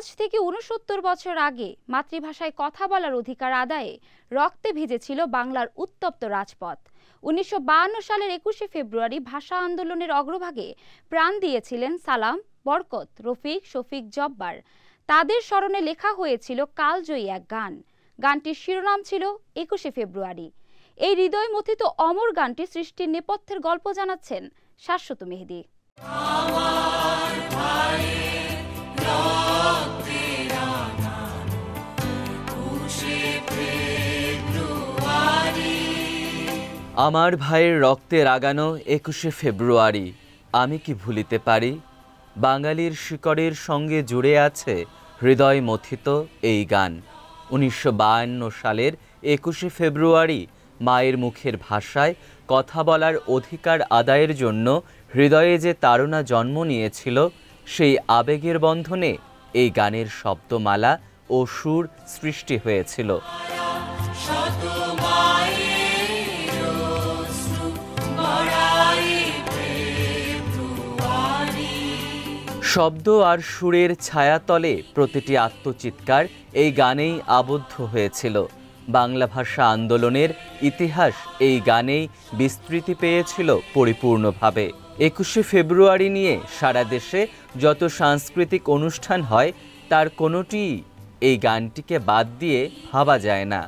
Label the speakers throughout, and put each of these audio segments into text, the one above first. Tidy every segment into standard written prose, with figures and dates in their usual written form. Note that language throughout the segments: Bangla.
Speaker 1: আজ থেকে ৬৯ বছর আগে মাতৃভাষায় কথা বলার অধিকার আদায়ে রক্তে ভিজেছিল বাংলার উত্তপ্ত রাজপথ। ১৯৫২ সালের ২১শে ফেব্রুয়ারি ভাষা আন্দোলনের অগ্রভাগে প্রাণ দিয়েছিলেন সালাম, বরকত, রফিক, শফিক, জব্বার। তাদের স্মরণে লেখা হয়েছিল কালজয়ী এক গান। গানটির শিরোনাম ছিল ২১শে ফেব্রুয়ারি। এই হৃদয় মথিত অমর গানটি সৃষ্টির নেপথ্যের গল্প জানাচ্ছেন শাশ্বত মেহেদী।
Speaker 2: আমার ভাইয়ের রক্তে রাগানো ২১শে ফেব্রুয়ারি আমি কি ভুলিতে পারি। বাঙালির শিকড়ের সঙ্গে জুড়ে আছে হৃদয় মথিত এই গান। ১৯৫২ সালের ২১শে ফেব্রুয়ারি মায়ের মুখের ভাষায় কথা বলার অধিকার আদায়ের জন্য হৃদয়ে যে তাড়না জন্ম নিয়েছিল, সেই আবেগের বন্ধনে এই গানের শব্দমালা ও সুর সৃষ্টি হয়েছিল। শব্দ আর সুরের ছায়াতলে প্রতিটি আত্মচিৎকার এই গানেই আবদ্ধ হয়েছিল। বাংলা ভাষা আন্দোলনের ইতিহাস এই গানেই বিস্তৃতি পেয়েছিল পরিপূর্ণভাবে। ২১শে ফেব্রুয়ারি নিয়ে সারা দেশে যত সাংস্কৃতিক অনুষ্ঠান হয়, তার কোনোটিই এই গানটিকে বাদ দিয়ে ভাবা যায় না।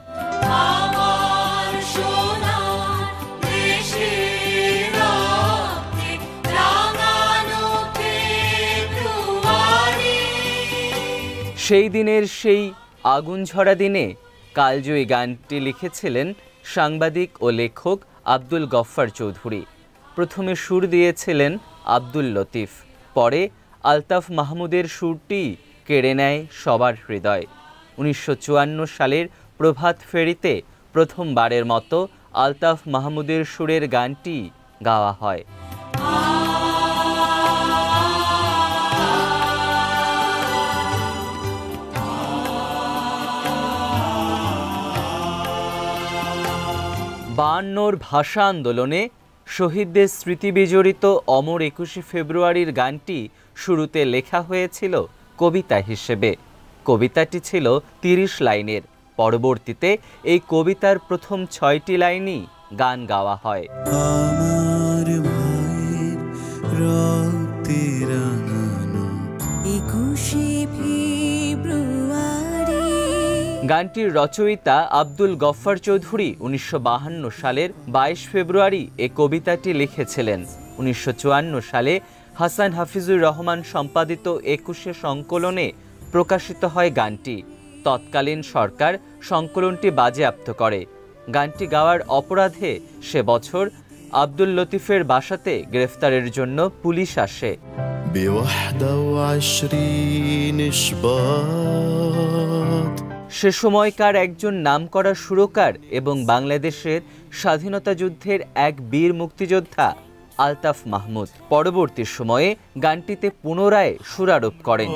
Speaker 2: সেই দিনের সেই আগুন ঝরা দিনে কালজয়ী গানটি লিখেছিলেন সাংবাদিক ও লেখক আব্দুল গফফার চৌধুরী। প্রথমে সুর দিয়েছিলেন আব্দুল লতিফ, পরে আলতাফ মাহমুদের সুরটি কেড়ে নেয় সবার হৃদয়। ১৯৫৪ সালের প্রভাত ফেরিতে প্রথমবারের মতো আলতাফ মাহমুদের সুরের গানটি গাওয়া হয়। বায়ান্নর ভাষা আন্দোলনে শহীদদের স্মৃতি বিজড়িত অমর ২১শে ফেব্রুয়ারির গানটি শুরুতে লেখা হয়েছিল কবিতা হিসেবে। কবিতাটি ছিল ৩০ লাইনের। পরবর্তীতে এই কবিতার প্রথম ৬টি লাইনই গান গাওয়া হয়। আমার ভাইয়ের রক্তে রাঙানো ২১শে ফেব্রুয়ারি। গানটির রচয়িতা আব্দুল গফফার চৌধুরী ১৯৫২ সালের ২২ ফেব্রুয়ারি এ কবিতাটি লিখেছিলেন। ১৯৫৪ সালে হাসান হাফিজুর রহমান সম্পাদিত ২১শে সংকলনে প্রকাশিত হয় গানটি। তৎকালীন সরকার সংকলনটি বাজেয়াপ্ত করে। গানটি গাওয়ার অপরাধে সে বছর আব্দুল লতিফের বাসাতে গ্রেফতারের জন্য পুলিশ আসে। সে সময়কার একজন নামকরা সুরকার এবং বাংলাদেশের স্বাধীনতা যুদ্ধের এক বীর মুক্তিযোদ্ধা আলতাফ মাহমুদ পরবর্তী সময়ে গানটিতে পুনরায় সুরারোপ করেন।